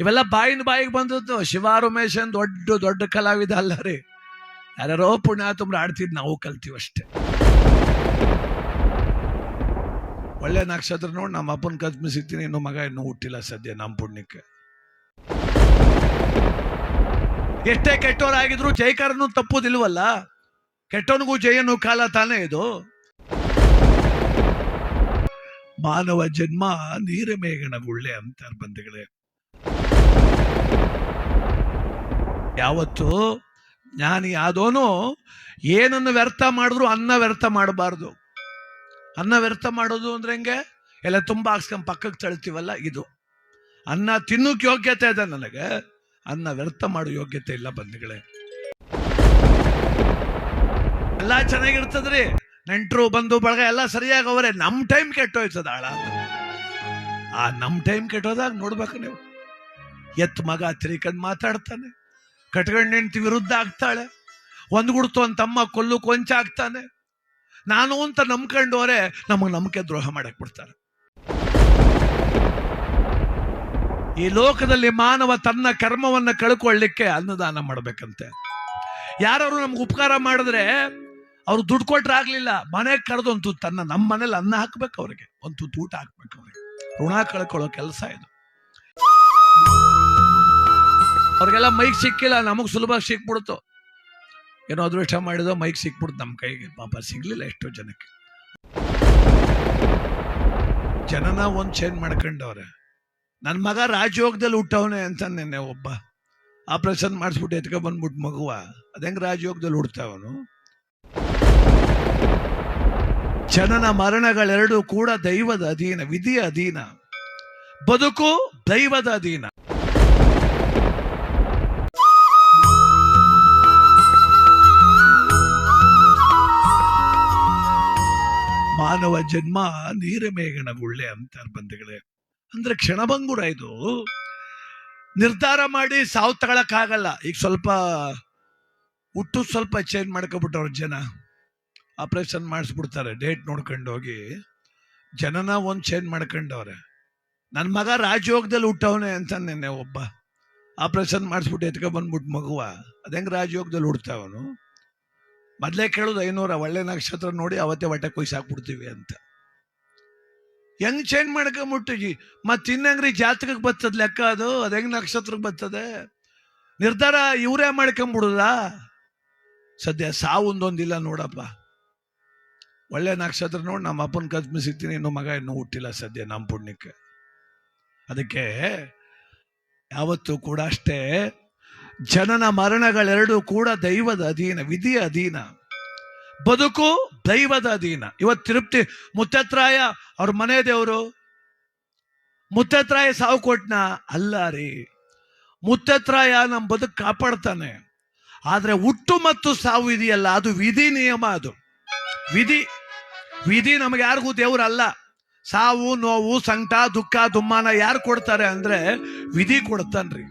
ಇವೆಲ್ಲ ಬಾಯಿಂದ ಬಾಯಿಗೆ ಬಂದದ್ದು. ಶಿವ ರಮೇಶನ್ ದೊಡ್ಡ ದೊಡ್ಡ ಕಲಾವಿದ ಅಲ್ಲ ರೀ, ಯಾರ್ಯಾರೋ ಪುಣ್ಯಾತುಮ್ರು ಆಡ್ತಿದ್ ನಾವು ಕಲ್ತೀವಷ್ಟೇ. ಒಳ್ಳೆ ನಕ್ಷತ್ರ ನೋಡಿ ನಮ್ಮ ಅಪ್ಪನ ಕದ್ಮಿ ಸಿಗ್ತೀನಿ, ಇನ್ನು ಮಗ ಇನ್ನೂ ಹುಟ್ಟಿಲ್ಲ ಸದ್ಯ ನಮ್ಮ ಪುಣ್ಯಕ್ಕೆ. ಎಷ್ಟೇ ಕೆಟ್ಟವರಾಗಿದ್ರು ಜೈಕಾರನು ತಪ್ಪುದಿಲ್ವಲ್ಲ, ಕೆಟ್ಟವನಿಗೂ ಜಯನು ಕಾಲ ತಾನೇ ಇದು. ಮಾನವ ಜನ್ಮ ನೀರ ಮೇಗಣ ಗುಳ್ಳೆ ಅಂತಾರೆ ಬಂಧುಗಳೇ. ಯಾವತ್ತು ಜ್ಞಾನಿ ಆದೋನು ಏನನ್ನು ವ್ಯರ್ಥ ಮಾಡಿದ್ರು ಅನ್ನ ವ್ಯರ್ಥ ಮಾಡಬಾರ್ದು. ಅನ್ನ ವ್ಯರ್ಥ ಮಾಡೋದು ಅಂದ್ರೆ ಹೆಂಗೆ, ಎಲ್ಲ ತುಂಬಾ ಹಾಕ್ಸ್ಕೊಂಡ್ ಪಕ್ಕಕ್ಕೆ ತಳ್ತೀವಲ್ಲ, ಇದು ಅನ್ನ ತಿನ್ನೋಕೆ ಯೋಗ್ಯತೆ ಇದೆ ನನಗೆ, ಅನ್ನ ವ್ಯರ್ಥ ಮಾಡೋ ಯೋಗ್ಯತೆ ಇಲ್ಲ ಬಂಧುಗಳೇ. ಎಲ್ಲ ಚೆನ್ನಾಗಿರ್ತದ್ರಿ, ನೆಂಟರು ಬಂಧು ಬಳಗ ಎಲ್ಲ ಸರಿಯಾಗವ್ರೆ, ನಮ್ ಟೈಮ್ ಕೆಟ್ಟೋಯ್ತದ ಆಳ. ಆ ನಮ್ ಟೈಮ್ ಕೆಟ್ಟೋದಾಗ ನೋಡ್ಬೇಕು ನೀವು, ಎತ್ ಮಗ ತಿರಿಕಂಡ್ ಮಾತಾಡ್ತಾನೆ, ಕಟ್ಕೊಂಡ್ ಹೆಂಡ್ತಿ ವಿರುದ್ಧ ಆಗ್ತಾಳೆ, ಒಂದ್ ಗುಡ್ತು ಒಂದ್ ತಮ್ಮ ಕೊಲ್ಲು ಕೊಂಚ ಆಗ್ತಾನೆ, ನಾನು ಅಂತ ನಂಬ್ಕೊಂಡವ್ರೆ ನಮಗ್ ನಂಬಿಕೆ ದ್ರೋಹ ಮಾಡಕ್ ಬಿಡ್ತಾರೆ. ಈ ಲೋಕದಲ್ಲಿ ಮಾನವ ತನ್ನ ಕರ್ಮವನ್ನ ಕಳ್ಕೊಳ್ಳಿಕ್ಕೆ ಅನ್ನದಾನ ಮಾಡ್ಬೇಕಂತೆ. ಯಾರು ನಮ್ಗೆ ಉಪಕಾರ ಮಾಡಿದ್ರೆ ಅವ್ರು ದುಡ್ಡು ಕೊಟ್ರೆ ಆಗ್ಲಿಲ್ಲ, ಮನೆಗೆ ಕರೆದು ಒಂದು ತನ್ನ ನಮ್ಮ ಮನೇಲಿ ಅನ್ನ ಹಾಕ್ಬೇಕು, ಅವ್ರಿಗೆ ಒಂದು ಊಟ ಹಾಕ್ಬೇಕು, ಅವ್ರಿಗೆ ಋಣ ಕಳ್ಕೊಳ್ಳೋ ಕೆಲಸ ಇದು. ಅವ್ರಿಗೆಲ್ಲ ಮೈಕ್ ಸಿಕ್ಕಿಲ್ಲ, ನಮಗ್ ಸುಲಭ ಸಿಕ್ಬಿಡ್ತು, ಏನೋ ಅದೃಷ್ಟ ಮಾಡಿದೋ ಮೈಕ್ ಸಿಕ್ಬಿಡ್ತು ನಮ್ಮ ಕೈಗೆ. ಪಾಪ ಸಿಗ್ಲಿಲ್ಲ ಎಷ್ಟೋ ಜನಕ್ಕೆ. ಜನನ ಒಂದ್ ಚೇಂಜ್ ಮಾಡ್ಕೊಂಡವ್ರೆ. ನನ್ನ ಮಗ ರಾಜಯೋಗದಲ್ಲಿ ಹುಟ್ಟವನೆ ಅಂತ ನೆನ್ನೆ ಒಬ್ಬ ಆಪರೇಷನ್ ಮಾಡಿಸ್ಬಿಟ್ಟು ಎತ್ಕೊ ಬಂದ್ಬಿಟ್ಟು ಮಗುವ, ಅದಂಗ ರಾಜಯೋಗದಲ್ಲಿ ಹುಡ್ತಾವನು. ಜನನ ಮರಣಗಳೆರಡೂ ಕೂಡ ದೈವದ ಅಧೀನ, ವಿಧಿಯ ಅಧೀನ. ಬದುಕು ದೈವದ ಅಧೀನ. ಮಾನವ ಜನ್ಮ ನೀರ ಮೇಗಣ ಗುಳ್ಳೆ ಅಂತಾರೆ ಬಂಧುಗಳೇ. ಅಂದ್ರೆ ಕ್ಷಣಭಂಗುರ ಇದು. ನಿರ್ಧಾರ ಮಾಡಿ ಸಾವು ತಗೊಳಕ್ಕಾಗಲ್ಲ. ಈಗ ಸ್ವಲ್ಪ ಹುಟ್ಟು ಸ್ವಲ್ಪ ಚೇಂಜ್ ಮಾಡ್ಕೊಬಿಟ್ಟವ್ರ ಜನ, ಆಪರೇಷನ್ ಮಾಡಿಸ್ಬಿಡ್ತಾರೆ ಡೇಟ್ ನೋಡ್ಕೊಂಡು ಹೋಗಿ, ಜನನ ಒಂದ್ ಚೇಂಜ್ ಮಾಡ್ಕೊಂಡವ್ರೆ. ನನ್ನ ಮಗ ರಾಜಯೋಗದಲ್ಲಿ ಹುಟ್ಟವನೆ ಅಂತ ನೆನ್ನೆ ಒಬ್ಬ ಆಪರೇಷನ್ ಮಾಡಿಸ್ಬಿಟ್ಟು ಎತ್ಕೊ ಬಂದ್ಬಿಟ್ಟು ಮಗುವ, ಅದಂಗ ರಾಜಯೋಗದಲ್ಲಿ ಹುಡ್ತಾವನು. ಮೊದ್ಲೇ ಕೇಳೋದು 500 ಒಳ್ಳೆ ನಕ್ಷತ್ರ ನೋಡಿ ಅವತ್ತೇ ಹೊಟ್ಟೆ ಕೊಯ್ಸಾಕ್ಬಿಡ್ತೀವಿ ಅಂತ. ಹೆಂಗ್ ಚೇಂಜ್ ಮಾಡ್ಕೊಂಬಿಟ್ಟು ಮತ್ತೆ ಇನ್ನಂಗ್ರಿ ಜಾತಕಕ್ಕೆ ಬರ್ತದ ಲೆಕ್ಕ ಅದು, ಹೆಂಗ್ ನಕ್ಷತ್ರಕ್ಕೆ ಬರ್ತದೆ. ನಿರ್ಧಾರ ಇವರೇ ಮಾಡ್ಕೊಂಬಿಡುದ. ಸದ್ಯ ಸಾವೊಂದೊಂದಿಲ್ಲ ನೋಡಪ್ಪ, ಒಳ್ಳೆ ನಕ್ಷತ್ರ ನೋಡಿ ನಮ್ಮ ಅಪ್ಪನ ಕದ್ಮಿ ಸಿಗ್ತೀನಿ, ಇನ್ನು ಮಗ ಇನ್ನೂ ಹುಟ್ಟಿಲ್ಲ ಸದ್ಯ ನಮ್ಮ ಪುಣ್ಯಕ್ಕೆ. ಅದಕ್ಕೆ ಯಾವತ್ತೂ ಕೂಡ ಅಷ್ಟೇ, ಜನನ ಮರಣಗಳೆರಡೂ ಕೂಡ ದೈವದ ಅಧೀನ, ವಿಧಿಯ ಅಧೀನ. ಬದುಕು ದೈವದ ಅಧೀನ. ಇವತ್ತು ತಿರುಪ್ತಿ ಮುತ್ತತ್ರಾಯ ಅವ್ರ ಮನೆ ದೇವರು, ಮುತ್ತತ್ರಾಯ ಸಾವು ಕೊಟ್ನ ಅಲ್ಲ ರೀ, ಮುತ್ತತ್ರಾಯ ನಮ್ಮ ಬದುಕು ಕಾಪಾಡ್ತಾನೆ. ಆದ್ರೆ ಹುಟ್ಟು ಮತ್ತು ಸಾವು ಇದೆಯಲ್ಲ, ಅದು ವಿಧಿ ನಿಯಮ, ಅದು ವಿಧಿ. ವಿಧಿ ನಮಗೆ ಯಾರಿಗೂ ದೇವ್ರಲ್ಲ. ಸಾವು ನೋವು ಸಂಕಟ ದುಃಖ ದುಮ್ಮಾನ ಯಾರು ಕೊಡ್ತಾರೆ ಅಂದ್ರೆ ವಿಧಿ ಕೊಡ್ತಾನ್ರಿ.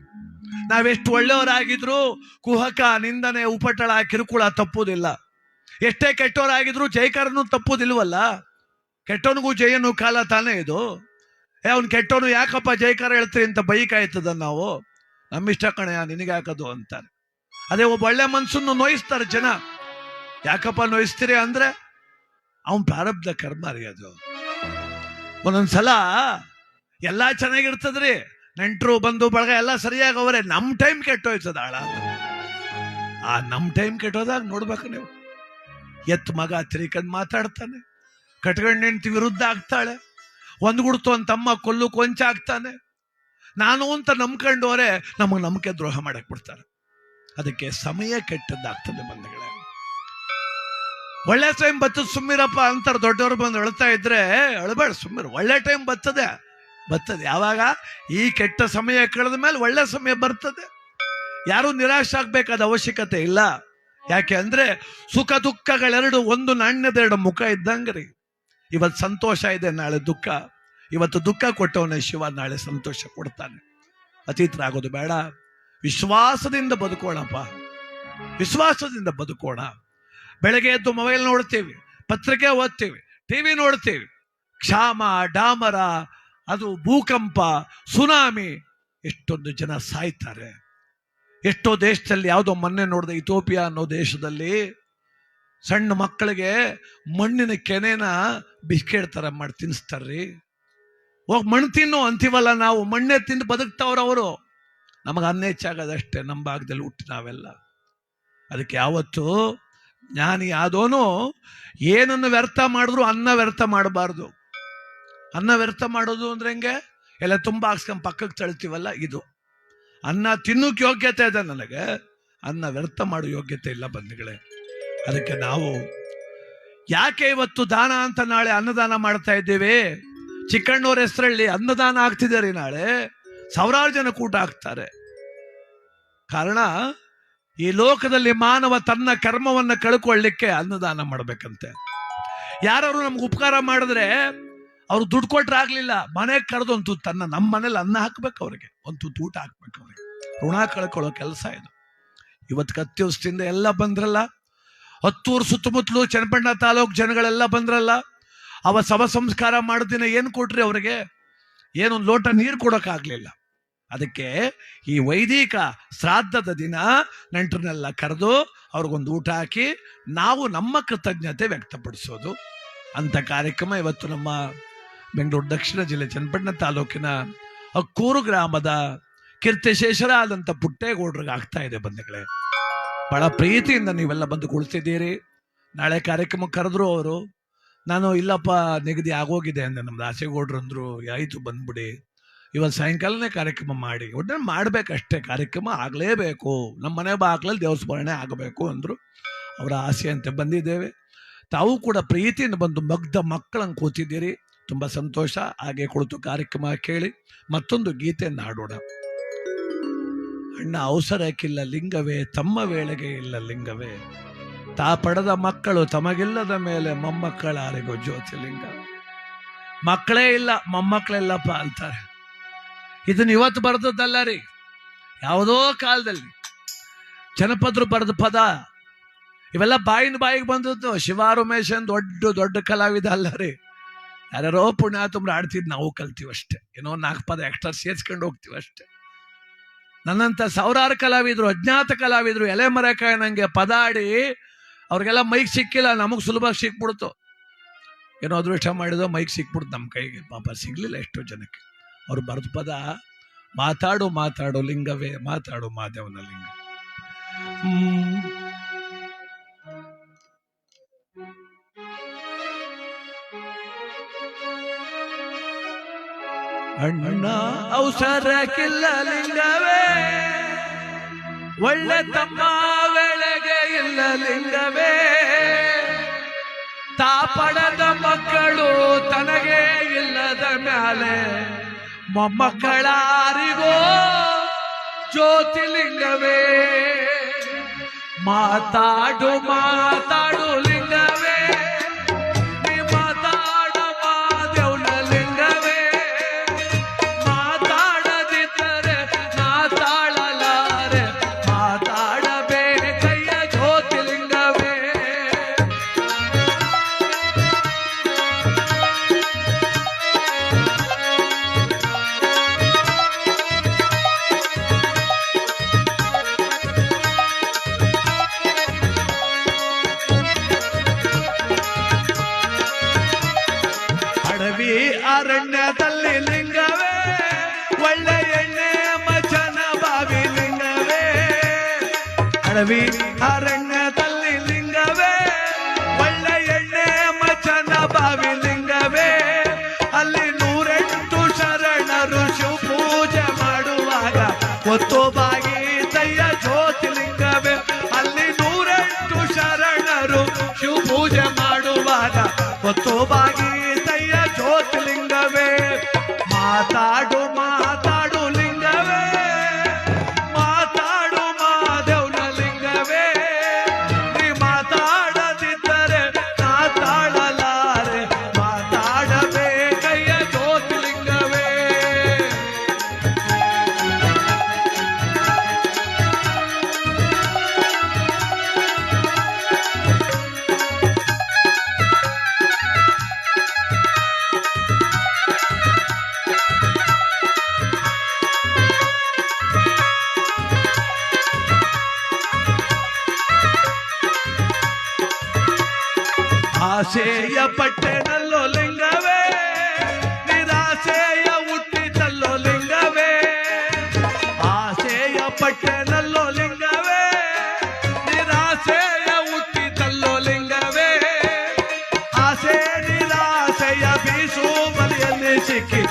ನಾವೆಷ್ಟು ಒಳ್ಳೆಯವರಾಗಿದ್ರು ಕುಹಕ ನಿಂದನೆ ಉಪಟಳ ಕಿರುಕುಳ ತಪ್ಪುದಿಲ್ಲ. ಎಷ್ಟೇ ಕೆಟ್ಟವರಾಗಿದ್ರು ಜೈಕಾರನು ತಪ್ಪುದಿಲ್ವಲ್ಲ, ಕೆಟ್ಟವನಿಗೂ ಜಯನು ಕಾಲ ತಾನೇ ಇದು. ಅವ್ನು ಕೆಟ್ಟವನು ಯಾಕಪ್ಪ ಜೈಕಾರ ಹೇಳ್ತೀರಿ ಅಂತ ಬೈಕಾಯ್ತದ ನಾವು, ನಮ್ಮಿಷ್ಟ ಕಣೆಯ ನಿನಗೆ ಹಾಕೋದು ಅಂತಾರೆ. ಅದೇ ಒಬ್ಬ ಒಳ್ಳೆ ಮನ್ಸನ್ನು ನೋಯಿಸ್ತಾರೆ ಜನ. ಯಾಕಪ್ಪ ನೋಯಿಸ್ತೀರಿ ಅಂದ್ರೆ ಅವನ್ ಪ್ರಾರಬ್ಧ ಕರ್ಮ ರೀ ಅದು. ಒಂದೊಂದ್ಸಲ ಎಲ್ಲಾ ಚೆನ್ನಾಗಿರ್ತದ್ರಿ, ನೆಂಟರು ಬಂಧು ಬಳಗ ಎಲ್ಲ ಸರಿಯಾಗವ್ರೆ, ನಮ್ ಟೈಮ್ ಕೆಟ್ಟೋಯ್ತದ ಆಳ. ಆ ನಮ್ ಟೈಮ್ ಕೆಟ್ಟೋದಾಗ ನೋಡ್ಬೇಕು ನೀವು, ಎತ್ ಮಗ ತಿರಿಕಂಡ್ ಮಾತಾಡ್ತಾನೆ, ಕಟ್ಕೊಂಡ್ ಹೆಂಡ್ತಿ ವಿರುದ್ಧ ಆಗ್ತಾಳೆ, ಒಂದ್ ಗುಡ್ತು ಒಂದ್ ತಮ್ಮ ಕೊಲ್ಲು ಕೊಂಚ ಆಗ್ತಾನೆ, ನಾನು ಅಂತ ನಂಬ್ಕೊಂಡವ್ರೆ ನಮಗ್ ನಂಬಿಕೆ ದ್ರೋಹ ಮಾಡಕ್ ಬಿಡ್ತಾರೆ. ಅದಕ್ಕೆ ಸಮಯ ಕೆಟ್ಟದ್ದಾಗ್ತದೆ ಬಂಧುಗಳೇ. ಒಳ್ಳೆ ಟೈಮ್ ಬರ್ತದೆ ಸುಮ್ಮಿರಪ್ಪ ಅಂತಾರೆ ದೊಡ್ಡವರು ಬಂದು ಅಳ್ತಾ ಇದ್ರೆ, ಅಳಬೇಡ ಸುಮ್ಮಿರು, ಒಳ್ಳೆ ಟೈಮ್ ಬರ್ತದೆ. ಯಾವಾಗ ಈ ಕೆಟ್ಟ ಸಮಯ ಕಳೆದ ಮೇಲೆ ಒಳ್ಳೆ ಸಮಯ ಬರ್ತದೆ. ಯಾರು ನಿರಾಶೆ ಆಗ್ಬೇಕಾದ ಅವಶ್ಯಕತೆ ಇಲ್ಲ. ಯಾಕೆ ಅಂದ್ರೆ ಸುಖ ದುಃಖಗಳೆರಡು ಒಂದು ನಾಣ್ಯದೆರಡು ಮುಖ ಇದ್ದಂಗ್ರಿ. ಇವತ್ತು ಸಂತೋಷ ಇದೆ, ನಾಳೆ ದುಃಖ. ಇವತ್ತು ದುಃಖ ಕೊಟ್ಟವನೇ ಶಿವ, ನಾಳೆ ಸಂತೋಷ ಕೊಡ್ತಾನೆ. ಅತೀತರಾಗೋದು ಬೇಡ, ವಿಶ್ವಾಸದಿಂದ ಬದುಕೋಣಪ್ಪ, ವಿಶ್ವಾಸದಿಂದ ಬದುಕೋಣ. ಬೆಳಗ್ಗೆ ಎದ್ದು ಮೊಬೈಲ್ ನೋಡ್ತೀವಿ, ಪತ್ರಿಕೆ ಓದ್ತೀವಿ, ಟಿವಿ ನೋಡ್ತೀವಿ, ಕ್ಷಾಮ ಡಾಮರ, ಅದು ಭೂಕಂಪ ಸುನಾಮಿ, ಎಷ್ಟೊಂದು ಜನ ಸಾಯ್ತಾರೆ. ಎಷ್ಟೋ ದೇಶದಲ್ಲಿ, ಯಾವುದೋ ಮೊನ್ನೆ ನೋಡಿದೆ, ಇಥೋಪಿಯಾ ಅನ್ನೋ ದೇಶದಲ್ಲಿ ಸಣ್ಣ ಮಕ್ಕಳಿಗೆ ಮಣ್ಣಿನ ಕೆನೆನ ಬಿಸ್ಕೆಟ್ ತರ ಮಾಡಿ ತಿನ್ನಿಸ್ತಾರ್ರಿ. ಹೋಗಿ ಮಣ್ಣು ತಿನ್ನು ಅಂತೀವಲ್ಲ ನಾವು, ಮಣ್ಣೆ ತಿಂದು ಬದುಕ್ತಾವ್ರವರು. ನಮಗೆ ಅನ್ನ ಹೆಚ್ಚಾಗೋದಷ್ಟೇ ನಮ್ಮ ಭಾಗದಲ್ಲಿ ಹುಟ್ಟಿ ನಾವೆಲ್ಲ. ಅದಕ್ಕೆ ಯಾವತ್ತು ಜ್ಞಾನಿ ಆದೋನು ಏನನ್ನು ವ್ಯರ್ಥ ಮಾಡಿದ್ರು ಅನ್ನ ವ್ಯರ್ಥ ಮಾಡಬಾರ್ದು. ಅನ್ನ ವ್ಯರ್ಥ ಮಾಡೋದು ಅಂದ್ರೆ ಹೆಂಗೆ? ಎಲ್ಲ ತುಂಬ ಹಾಕ್ಸ್ಕೊಂಡು ಪಕ್ಕಕ್ಕೆ ತಳ್ತೀವಲ್ಲ, ಇದು ಅನ್ನ ತಿನ್ನೋಕೆ ಯೋಗ್ಯತೆ ಇದೆ ನನಗೆ, ಅನ್ನ ವ್ಯರ್ಥ ಮಾಡೋ ಯೋಗ್ಯತೆ ಇಲ್ಲ ಬಂಧುಗಳೇ. ಅದಕ್ಕೆ ನಾವು ಯಾಕೆ ಇವತ್ತು ದಾನ ಅಂತ ನಾಳೆ ಅನ್ನದಾನ ಮಾಡ್ತಾ ಇದ್ದೇವೆ? ಚಿಕ್ಕಣ್ಣವ್ರ ಹೆಸರಲ್ಲಿ ಅನ್ನದಾನ ಆಗ್ತಿದ್ದಾರೆ. ನಾಳೆ ಸಾವಿರಾರು ಜನ ಕೂಟ ಹಾಕ್ತಾರೆ. ಕಾರಣ, ಈ ಲೋಕದಲ್ಲಿ ಮಾನವ ತನ್ನ ಕರ್ಮವನ್ನ ಕಳ್ಕೊಳ್ಳಿಕ್ಕೆ ಅನ್ನದಾನ ಮಾಡ್ಬೇಕಂತೆ. ಯಾರು ನಮ್ಗೆ ಉಪಕಾರ ಮಾಡಿದ್ರೆ ಅವ್ರು ದುಡ್ಡು ಕೊಟ್ರೆ ಆಗ್ಲಿಲ್ಲ, ಮನೆಗೆ ಕರೆದು ಒಂದು ತನ್ನ ನಮ್ಮ ಮನೇಲಿ ಅನ್ನ ಹಾಕ್ಬೇಕು, ಅವ್ರಿಗೆ ಒಂದು ಊಟ ಹಾಕ್ಬೇಕು, ಅವ್ರಿಗೆ ಋಣ ಕಳ್ಕೊಳ್ಳೋ ಕೆಲಸ ಇದು. ಇವತ್ತು ಕತ್ಯೋಸ್ತಿಂದ ಎಲ್ಲ ಬಂದ್ರಲ್ಲ, ಹತ್ತೂರು ಸುತ್ತಮುತ್ತಲು ಚನ್ನಪಟ್ಟಣ ತಾಲೂಕು ಜನಗಳೆಲ್ಲ ಬಂದ್ರಲ್ಲ, ಅವ ಶವ ಸಂಸ್ಕಾರ ಮಾಡಿದಿನ ಏನು ಕೊಟ್ರಿ ಅವ್ರಿಗೆ? ಏನೊಂದು ಲೋಟ ನೀರು ಕೊಡೋಕ್ಕಾಗಲಿಲ್ಲ. ಅದಕ್ಕೆ ಈ ವೈದಿಕ ಶ್ರಾದ್ದದ ದಿನ ನೆಂಟರನ್ನೆಲ್ಲ ಕರೆದು ಅವ್ರಿಗೊಂದು ಊಟ ಹಾಕಿ ನಾವು ನಮ್ಮ ಕೃತಜ್ಞತೆ ವ್ಯಕ್ತಪಡಿಸೋದು ಅಂತ ಕಾರ್ಯಕ್ರಮ ಇವತ್ತು ನಮ್ಮ ಬೆಂಗಳೂರು ದಕ್ಷಿಣ ಜಿಲ್ಲೆ ಚನ್ನಪಟ್ಟಣ ತಾಲೂಕಿನ ಅಕ್ಕೂರು ಗ್ರಾಮದ ಕೀರ್ತಿಶೇಷರಾದಂಥ ಪುಟ್ಟೇಗೌಡರಿಗೆ ಆಗ್ತಾ ಇದೆ ಬಂಧುಗಳೇ. ಬಹಳ ಪ್ರೀತಿಯಿಂದ ನೀವೆಲ್ಲ ಬಂದು ಕುಳಿತಿದ್ದೀರಿ. ನಾಳೆ ಕಾರ್ಯಕ್ರಮ ಕರೆದ್ರು ಅವರು. ನಾನು ಇಲ್ಲಪ್ಪ ನಿಗದಿ ಆಗೋಗಿದೆ ಅಂದೆ. ನಮ್ದು ಆಸೆಗೌಡ್ರು ಅಂದ್ರು, ಆಯಿತು ಬಂದ್ಬಿಡಿ, ಇವತ್ತು ಸಾಯಂಕಾಲನೇ ಕಾರ್ಯಕ್ರಮ ಮಾಡಿ, ಒಟ್ಟಲ್ಲಿ ಮಾಡಬೇಕಷ್ಟೇ, ಕಾರ್ಯಕ್ರಮ ಆಗಲೇಬೇಕು, ನಮ್ಮ ಮನೆ ಬಾಗ್ಲಲ್ಲಿ ದೇವ್ರ ಸ್ಮರಣೆ ಆಗಬೇಕು ಅಂದರು. ಅವರ ಆಸೆ ಅಂತೆ ಬಂದಿದ್ದೇವೆ. ತಾವು ಕೂಡ ಪ್ರೀತಿಯಿಂದ ಬಂದು ಮಗ್ಧ ಮಕ್ಕಳಂಗೆ ಕೂತಿದ್ದೀರಿ, ತುಂಬ ಸಂತೋಷ. ಹಾಗೆ ಕುಳಿತು ಕಾರ್ಯಕ್ರಮ ಕೇಳಿ ಮತ್ತೊಂದು ಗೀತೆಯನ್ನು ಹಾಡೋಣ. ಅಣ್ಣ ಅವಸರಕ್ಕಿಲ್ಲ ಲಿಂಗವೇ, ತಮ್ಮ ವೇಳೆಗೆ ಇಲ್ಲ ಲಿಂಗವೇ, ತಾ ಪಡೆದ ಮಕ್ಕಳು ತಮಗಿಲ್ಲದ ಮೇಲೆ ಮೊಮ್ಮಕ್ಕಳಾರಿಗೋ ಜ್ಯೋತಿಲಿಂಗ. ಮಕ್ಕಳೇ ಇಲ್ಲ, ಮೊಮ್ಮಕ್ಕಳೆಲ್ಲಪ್ಪ ಅಂತಾರೆ. ಇದನ್ನ ಇವತ್ತು ಬರೆದದ್ದಲ್ಲ ರೀ, ಯಾವುದೋ ಕಾಲದಲ್ಲಿ ಜನಪದರು ಬರೆದ ಪದ. ಇವೆಲ್ಲ ಬಾಯಿನ ಬಾಯಿಗೆ ಬಂದದ್ದು. ಶಿವ ರಮೇಶನ್ ದೊಡ್ಡ ದೊಡ್ಡ ಕಲಾವಿದ ಅಲ್ಲ ರೀ, ಯಾರ್ಯಾರೋ ಪುಣ್ಯಾತುಮ್ರು ಆಡ್ತಿದ್, ನಾವು ಕಲ್ತೀವಿ ಅಷ್ಟೇ, ಏನೋ 4 ಪದ ಎಕ್ಸ್ಟ್ರಾ ಸೇರ್ಸ್ಕೊಂಡು ಹೋಗ್ತೀವಿ ಅಷ್ಟೇ. ನನ್ನಂತ ಸಾವಿರಾರು ಕಲಾವಿದ್ರು, ಅಜ್ಞಾತ ಕಲಾವಿದ್ರು ಎಲೆ ಮರೆಕಾಯಿ ನಂಗೆ ಪದ ಆಡಿ ಅವ್ರಿಗೆಲ್ಲ ಮೈಕ್ ಸಿಕ್ಕಿಲ್ಲ, ನಮಗೆ ಸುಲಭ ಸಿಕ್ಬಿಡ್ತು. ಏನೋ ಅದೃಷ್ಟ ಮಾಡಿದೋ ಮೈಕ್ ಸಿಕ್ಬಿಡ್ತು ನಮ್ಮ ಕೈಗೆ, ಪಾಪ ಸಿಗ್ಲಿಲ್ಲ ಎಷ್ಟೋ ಜನಕ್ಕೆ. ಅವ್ರು ಬರೆದ ಪದ, ಮಾತಾಡು ಮಾತಾಡು ಲಿಂಗವೇ, ಮಾತಾಡು ಮಾದೇವನ ಲಿಂಗ. ಅಣ್ಣ ಅವಸರಕ್ಕಿಲ್ಲ ಲಿಂಗವೇ, ಒಳ್ಳೆ ತಮ್ಮ ವೇಳೆಗೆ ಇಲ್ಲ ಲಿಂಗವೇ, ತಾ ಪಡೆದ ಮಕ್ಕಳು ತನಗೆ ಇಲ್ಲದ ಮ್ಯಾಲೆ ಮೊಮ್ಮಕ್ಕಳಾರಿಗೋ ಜ್ಯೋತಿಲಿಂಗವೇ. ಮಾತಾಡು ಮಾತಾಡು ಲಿಂಗವೇ, ನೀ ಮಾತಾಡ ಮಾದೇವನ ಲಿಂಗವೇ, ಮಾತಾಡದಿದ್ದರೆ ನಾ ತಾಳಲಾರೆ, ಮಾತಾಡಬೇಕಯ್ಯ ಜ್ಯೋತಿಲಿಂಗವೇ. ಅರಣ್ಯದಲ್ಲಿ ಲಿಂಗವೇ, ಒಳ್ಳೆ ಎಣ್ಣೆ ಮಚನ ಬಾವಿ ಲಿಂಗವೇ. ಅಡವಿ ಅರಣ್ಯದಲ್ಲಿ ಲಿಂಗವೇ, ಒಳ್ಳೆ ಎಣ್ಣೆ ಮಚನ ಬಾವಿ ಲಿಂಗವೇ. ಅಲ್ಲಿ 108 ಶರಣರು ಶಿವ ಪೂಜೆ ಮಾಡುವಾಗ ಒತ್ತು ಬಾಗಿ ತಯ್ಯ ಜ್ಯೋತಿಲಿಂಗವೇ. ಅಲ್ಲಿ 108 ಶರಣರು ಶಿವ ಪೂಜೆ ಮಾಡುವಾಗ ಒತ್ತು ಬಾಗಿ ತಯ್ಯ ಜ್ಯೋತಿಲಿಂಗವೇ. ಮಾತಾಡು ಮಾತಾಡು ಲಿಂಗವೇ, ಮಾತಾಡು ಮಾದೇವನ ಲಿಂಗವೇ, ನೀ ಮಾತಾಡದಿದ್ದರೆ ನಾ ತಾಳಲಾರೆ, ಮಾತಾಡಬೇಕಯ್ಯ ಜ್ಯೋತಿಲಿಂಗವೇ. ಆಸೆಯ ಪಟ್ಟೆನಲ್ಲೋ ಲಿಂಗವೇ, ನಿರಾಸೆಯ ಹುಟ್ಟಿತಲ್ಲೋ ಲಿಂಗವೇ. ಆಸೆಯ ಪಟ್ಟೆನಲ್ಲೋ ಲಿಂಗವೇ, ನಿರಾಸೆಯ ಹುಟ್ಟಿತಲ್ಲೋ ಲಿಂಗವೇ. ಆಸೆ ನಿರಾಸೆಯ ಬೀಸು ಬಲಿಯಲ್ಲಿ ಸಿಕ್ಕಿ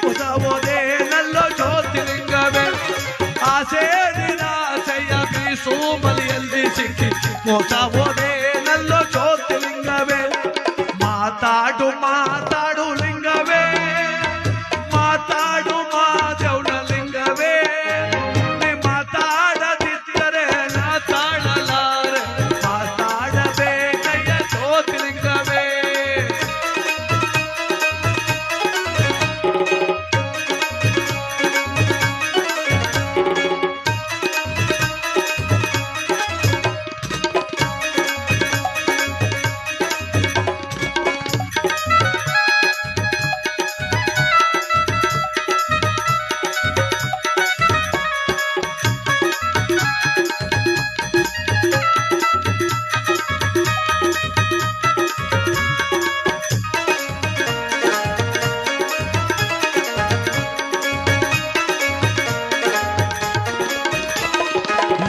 ಉದವೋದೇನಲ್ಲೋ ಜ್ಯೋತಿಲಿಂಗವೇ. ಆಸೆ ನಿರಾಸೆಯ ಬೀಸು ಬಲಿಯಲ್ಲಿ ಸಿಕ್ಕಿ ಉದವೋದೇನಲ್ಲೋ ಜ್ಯೋತಿಲಿಂಗವೇ. ಮಾತಾಡು ಮಾತಾಡು ಲಿಂಗವೇ, ಮಾತಾಡು ಮಾದೇವನ ಲಿಂಗವೇ. ನೀ ಮಾತಾಡದಿದ್ದರೆ ನಾ ತಾಳಲಾರೆ, ಮಾತಾಡಬೇಕಯ್ಯ ಜ್ಯೋತಿಲಿಂಗವೇ.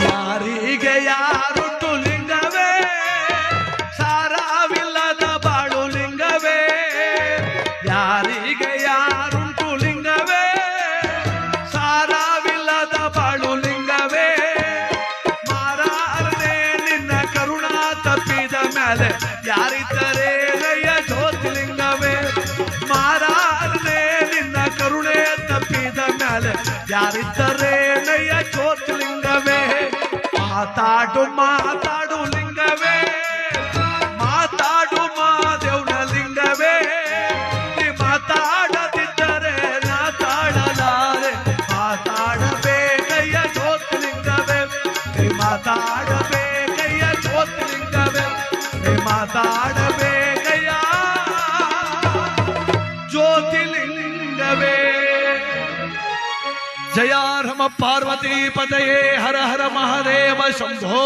ಯಾರಿಗೆ ಯಾರುಂಟು ಲಿಂಗವೇ, ಸಾರವಿಲ್ಲದ ಬಾಳು ಲಿಂಗವೇ. ಯಾರಿಗೆ ಯಾರುಂಟು ಲಿಂಗವೇ, ಸಾರವಿಲ್ಲದ ಬಾಳು ಲಿಂಗವೇ. ಮಾರಾರನೆ ನಿನ್ನ ಕರುಣಾ ತಪ್ಪಿದ ಮೇಲೆ ಯಾರಿದ್ದರೆ ನಯ್ಯ ಜ್ಯೋತಿಲಿಂಗವೇ. ಮಾರಾರನೆ ನಿನ್ನ ಕರುಣೆ ತಪ್ಪಿದ ಮೇಲೆ ಯಾರಿದ್ದರೆ ನಯ್ಯ ಜ್ಯೋತಿಲಿಂಗವೇ. ಮಾತಾಡು ಮಾತಾಡು ಲಿಂಗವೇ, ಮಾತಾಡು ಮಾದೇವನ ಲಿಂಗವೇ. ನೀ ಮಾತಾಡದಿದ್ದರೆ ನಾ ತಾಳಲಾರೆ, ಮಾತಾಡಬೇಕಯ್ಯ ಜ್ಯೋತಿಲಿಂಗವೇ. ನೀ ಮಾತಾಡಬೇಕಯ್ಯ ಜ್ಯೋತಿಲಿಂಗವೇ. ನೀ ಮಾತಾಡಬೇಕಯ್ಯ ಜ್ಯೋತಿಲಿಂಗವೇ. ಜಯ ರಮ ಪಾರ್ವತಿ ಪತಯೇ ಹರ ಹರ ಮಹಾದೇವ ಶಂಭೋ.